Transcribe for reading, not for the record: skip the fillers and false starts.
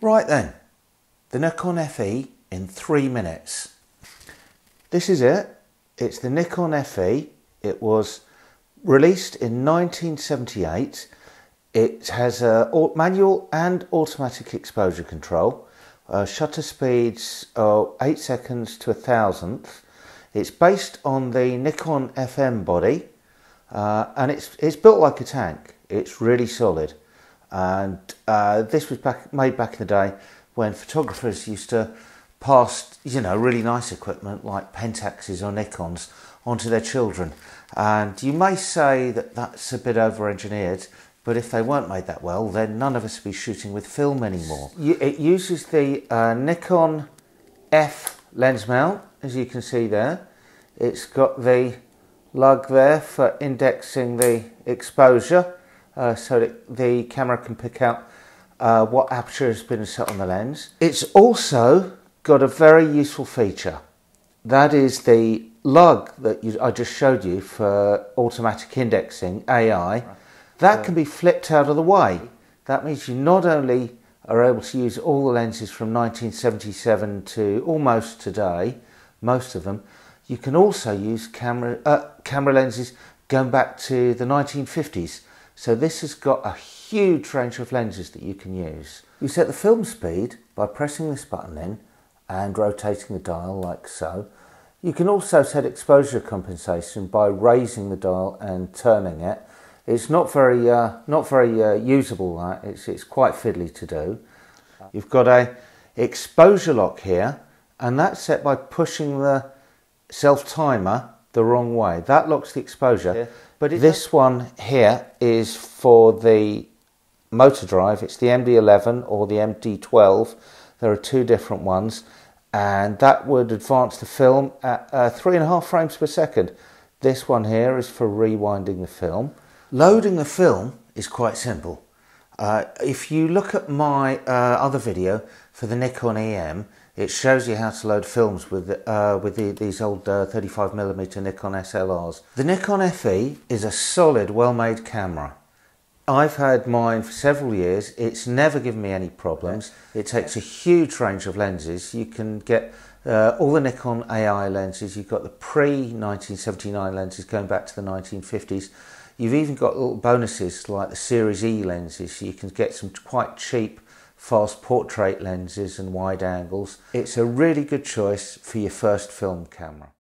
Right then, the Nikon FE in 3 minutes. This is it. It's the Nikon FE. It was released in 1978. It has a manual and automatic exposure control. Shutter speeds 8 seconds to 1,000th. It's based on the Nikon FM body, and it's built like a tank. It's really solid. And this was made back in the day when photographers used to pass, really nice equipment like Pentaxes or Nikons onto their children. And you may say that that's a bit over-engineered, but if they weren't made that well, then none of us would be shooting with film anymore. It uses the Nikon F lens mount, as you can see there. It's got the lug there for indexing the exposure, so that the camera can pick out what aperture has been set on the lens. It's also got a very useful feature. That is the lug that I just showed you for automatic indexing, AI. That can be flipped out of the way. That means you not only are able to use all the lenses from 1977 to almost today, most of them, you can also use camera lenses going back to the 1950s. So this has got a huge range of lenses that you can use. You set the film speed by pressing this button in and rotating the dial like so. You can also set exposure compensation by raising the dial and turning it. It's not very usable. It's quite fiddly to do. You've got a exposure lock here, and that's set by pushing the self timer the wrong way. That locks the exposure. Yeah. But this one here is for the motor drive. It's the MD11 or the MD12. There are two different ones, and that would advance the film at 3.5 frames per second. This one here is for rewinding the film. Loading the film is quite simple. If you look at my other video for the Nikon EM, it shows you how to load films with these old 35mm Nikon SLRs. The Nikon FE is a solid, well-made camera. I've had mine for several years. It's never given me any problems. It takes a huge range of lenses. You can get all the Nikon AI lenses. You've got the pre-1979 lenses going back to the 1950s. You've even got little bonuses like the Series E lenses. So you can get some quite cheap fast portrait lenses and wide angles. It's a really good choice for your first film camera.